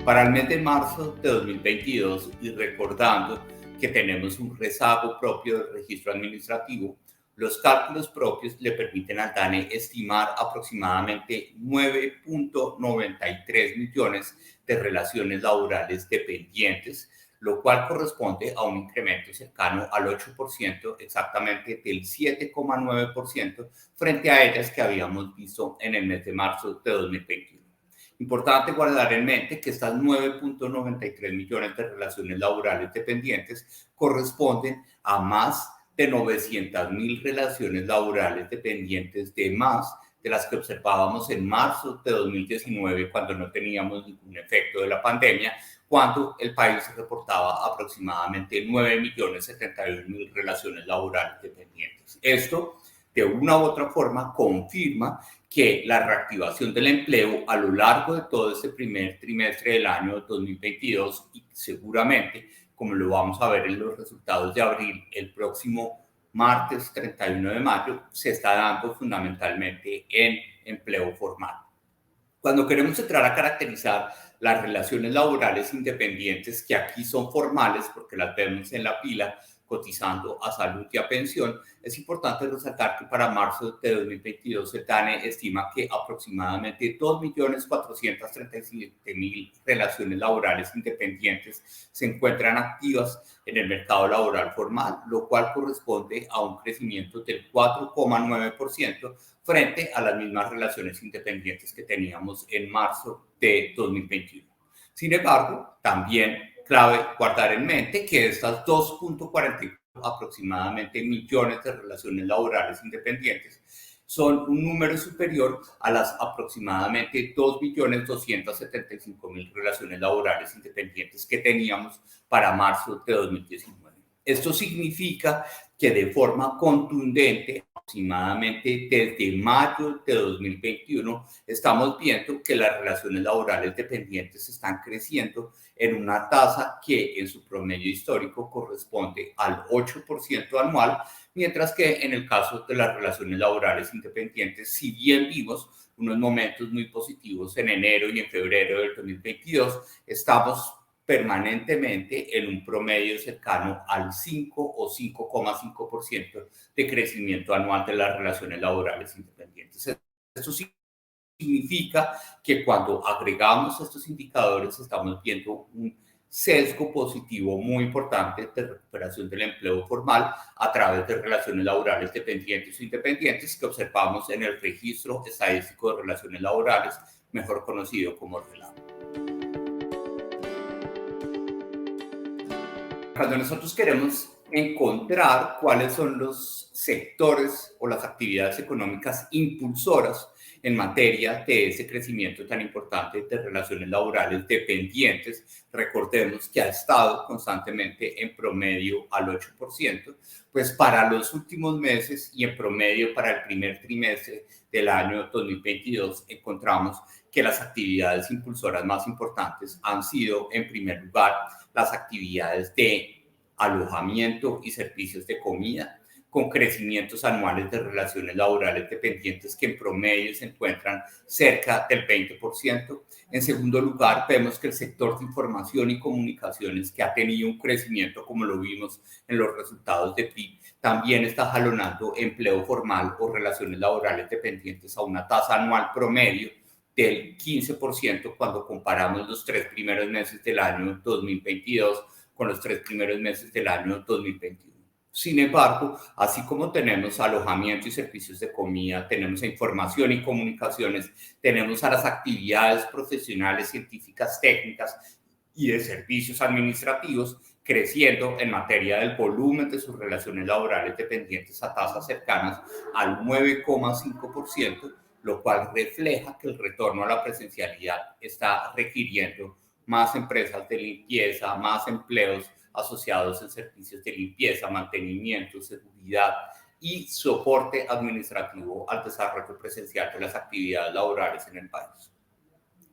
Para el mes de marzo de 2022, y recordando que tenemos un rezago propio del registro administrativo, los cálculos propios le permiten al DANE estimar aproximadamente 9.93 millones de relaciones laborales dependientes, lo cual corresponde a un incremento cercano al 8%, exactamente del 7,9% frente a ellas que habíamos visto en el mes de marzo de 2021. Importante guardar en mente que estas 9.93 millones de relaciones laborales dependientes corresponden a más de 900.000 relaciones laborales dependientes de más de las que observábamos en marzo de 2019, cuando no teníamos ningún efecto de la pandemia, cuando el país reportaba aproximadamente 9.071.000 relaciones laborales dependientes. Esto, de una u otra forma, confirma que la reactivación del empleo a lo largo de todo este primer trimestre del año 2022 y seguramente, como lo vamos a ver en los resultados de abril, el próximo martes 31 de mayo, se está dando fundamentalmente en empleo formal. Cuando queremos entrar a caracterizar las relaciones laborales independientes, que aquí son formales porque las vemos en la pila, cotizando a salud y a pensión, es importante resaltar que para marzo de 2022 el DANE estima que aproximadamente 2.437.000 relaciones laborales independientes se encuentran activas en el mercado laboral formal, lo cual corresponde a un crecimiento del 4,9% frente a las mismas relaciones independientes que teníamos en marzo de 2021. Sin embargo, también clave guardar en mente que estas 2.44 aproximadamente millones de relaciones laborales independientes son un número superior a las aproximadamente 2.275.000 relaciones laborales independientes que teníamos para marzo de 2019. Esto significa que de forma contundente, aproximadamente desde mayo de 2021, estamos viendo que las relaciones laborales dependientes están creciendo en una tasa que en su promedio histórico corresponde al 8% anual, mientras que en el caso de las relaciones laborales independientes, si bien vimos unos momentos muy positivos en enero y en febrero del 2022, estamos permanentemente en un promedio cercano al 5 o 5,5% de crecimiento anual de las relaciones laborales independientes. Esto significa que cuando agregamos estos indicadores estamos viendo un sesgo positivo muy importante de recuperación del empleo formal a través de relaciones laborales dependientes o independientes que observamos en el Registro Estadístico de Relaciones Laborales, mejor conocido como RELAB. Cuando nosotros queremos encontrar cuáles son los sectores o las actividades económicas impulsoras en materia de ese crecimiento tan importante de relaciones laborales dependientes, recordemos que ha estado constantemente en promedio al 8%, pues para los últimos meses y en promedio para el primer trimestre del año 2022 encontramos que las actividades impulsoras más importantes han sido, en primer lugar, las actividades de alojamiento y servicios de comida, con crecimientos anuales de relaciones laborales dependientes que en promedio se encuentran cerca del 20%. En segundo lugar, vemos que el sector de información y comunicaciones, que ha tenido un crecimiento como lo vimos en los resultados de PIB, también está jalonando empleo formal o relaciones laborales dependientes a una tasa anual promedio del 15% cuando comparamos los 3 primeros meses del año 2022 con los 3 primeros meses del año 2021. Sin embargo, así como tenemos alojamiento y servicios de comida, tenemos a información y comunicaciones, tenemos a las actividades profesionales, científicas, técnicas y de servicios administrativos creciendo en materia del volumen de sus relaciones laborales dependientes a tasas cercanas al 9,5%, lo cual refleja que el retorno a la presencialidad está requiriendo más empresas de limpieza, más empleos asociados en servicios de limpieza, mantenimiento, seguridad y soporte administrativo al desarrollo presencial de las actividades laborales en el país.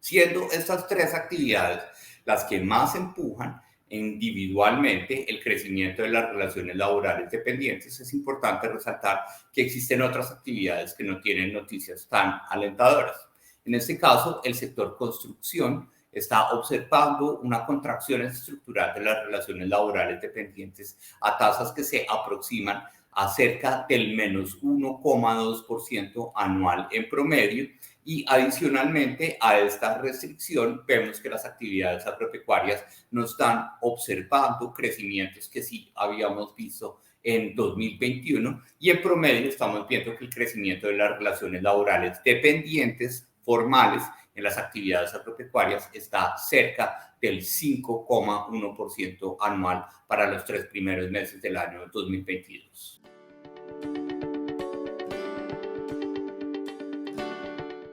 Siendo estas tres actividades las que más empujan individualmente el crecimiento de las relaciones laborales dependientes, es importante resaltar que existen otras actividades que no tienen noticias tan alentadoras. En este caso, el sector construcción, está observando una contracción estructural de las relaciones laborales dependientes a tasas que se aproximan a cerca del menos 1,2% anual en promedio. Y adicionalmente a esta restricción, vemos que las actividades agropecuarias no están observando crecimientos que sí habíamos visto en 2021, y en promedio estamos viendo que el crecimiento de las relaciones laborales dependientes formales en las actividades agropecuarias está cerca del 5,1% anual para los 3 primeros meses del año 2022.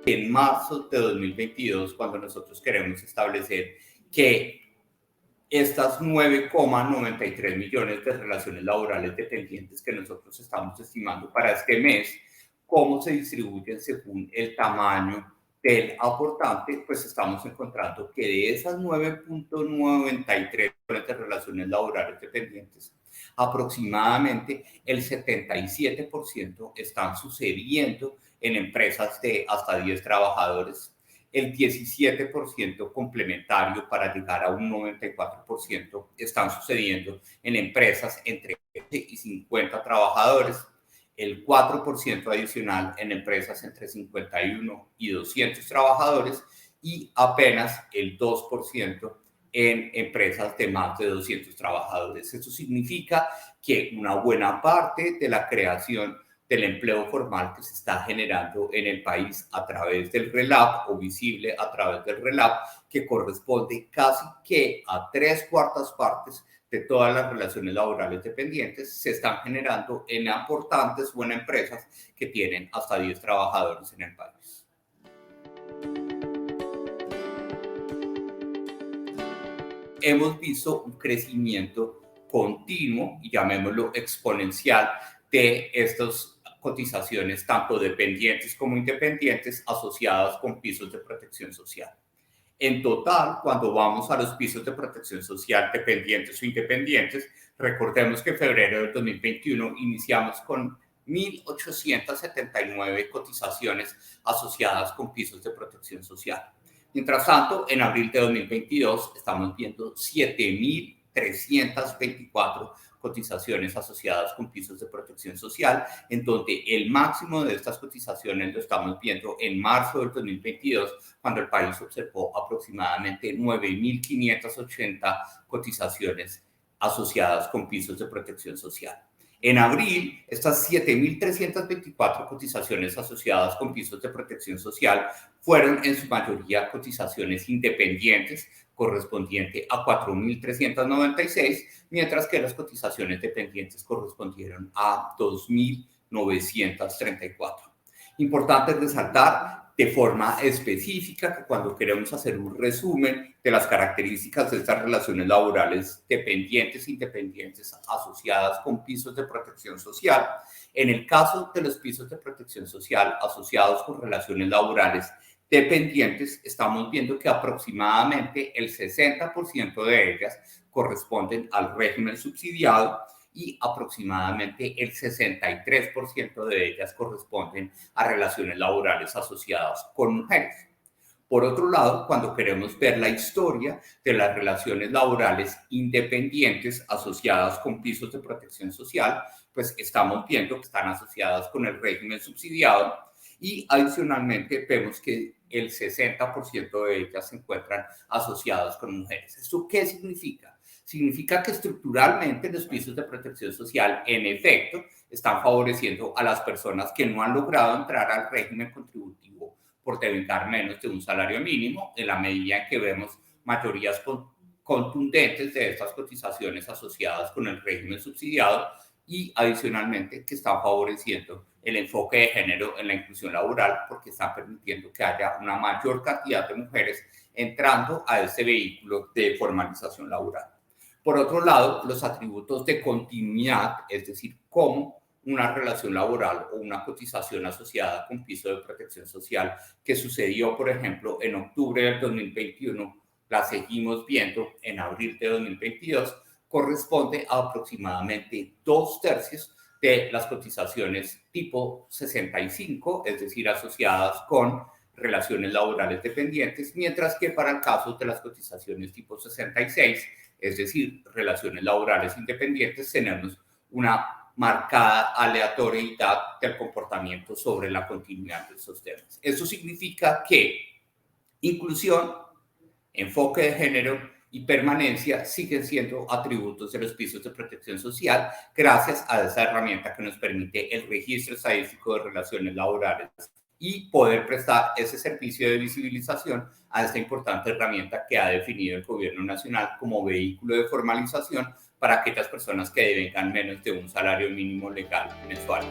En marzo de 2022, cuando nosotros queremos establecer que estas 9,93 millones de relaciones laborales dependientes que nosotros estamos estimando para este mes, cómo se distribuyen según el tamaño del aportante, pues estamos encontrando que de esas 9,93 millones de relaciones laborales dependientes, aproximadamente el 77% están sucediendo en empresas de hasta 10 trabajadores, el 17% complementario para llegar a un 94% están sucediendo en empresas entre 20 y 50 trabajadores, el 4% adicional en empresas entre 51 y 200 trabajadores y apenas el 2% en empresas de más de 200 trabajadores. Eso significa que una buena parte de la creación del empleo formal que se está generando en el país a través del RELAP o visible a través del RELAP, que corresponde casi que a 3/4 partes de todas las relaciones laborales dependientes, se están generando en aportantes o en empresas que tienen hasta 10 trabajadores en el país. Hemos visto un crecimiento continuo, y llamémoslo exponencial, de estas cotizaciones, tanto dependientes como independientes, asociadas con pisos de protección social. En total, cuando vamos a los pisos de protección social, dependientes o independientes, recordemos que en febrero del 2021 iniciamos con 1.879 cotizaciones asociadas con pisos de protección social. Mientras tanto, en abril de 2022 estamos viendo 7.324 cotizaciones asociadas con pisos de protección social, en donde el máximo de estas cotizaciones lo estamos viendo en marzo del 2022, cuando el país observó aproximadamente 9.580 cotizaciones asociadas con pisos de protección social. En abril, estas 7.324 cotizaciones asociadas con pisos de protección social fueron en su mayoría cotizaciones independientes, correspondiente a 4.396, mientras que las cotizaciones dependientes correspondieron a 2.934. Importante resaltar de forma específica que cuando queremos hacer un resumen de las características de estas relaciones laborales dependientes e independientes asociadas con pisos de protección social, en el caso de los pisos de protección social asociados con relaciones laborales dependientes, estamos viendo que aproximadamente el 60% de ellas corresponden al régimen subsidiado y aproximadamente el 63% de ellas corresponden a relaciones laborales asociadas con mujeres. Por otro lado, cuando queremos ver la historia de las relaciones laborales independientes asociadas con pisos de protección social, pues estamos viendo que están asociadas con el régimen subsidiado y adicionalmente vemos que el 60% de ellas se encuentran asociadas con mujeres. ¿Esto qué significa? Significa que estructuralmente los pisos de protección social, en efecto, están favoreciendo a las personas que no han logrado entrar al régimen contributivo por devengar menos de un salario mínimo, en la medida en que vemos mayorías contundentes de estas cotizaciones asociadas con el régimen subsidiado, y adicionalmente que están favoreciendo el enfoque de género en la inclusión laboral, porque están permitiendo que haya una mayor cantidad de mujeres entrando a este vehículo de formalización laboral. Por otro lado, los atributos de continuidad, es decir, cómo una relación laboral o una cotización asociada con piso de protección social que sucedió, por ejemplo, en octubre del 2021, la seguimos viendo en abril de 2022, corresponde a aproximadamente 2/3 de las cotizaciones tipo 65, es decir, asociadas con relaciones laborales dependientes, mientras que para el caso de las cotizaciones tipo 66, es decir, relaciones laborales independientes, tenemos una marcada aleatoriedad del comportamiento sobre la continuidad de estos temas. Eso significa que inclusión, enfoque de género y permanencia siguen siendo atributos de los pisos de protección social gracias a esa herramienta que nos permite el registro estadístico de relaciones laborales y poder prestar ese servicio de visibilización a esta importante herramienta que ha definido el Gobierno Nacional como vehículo de formalización para aquellas personas que devengan menos de un salario mínimo legal mensual.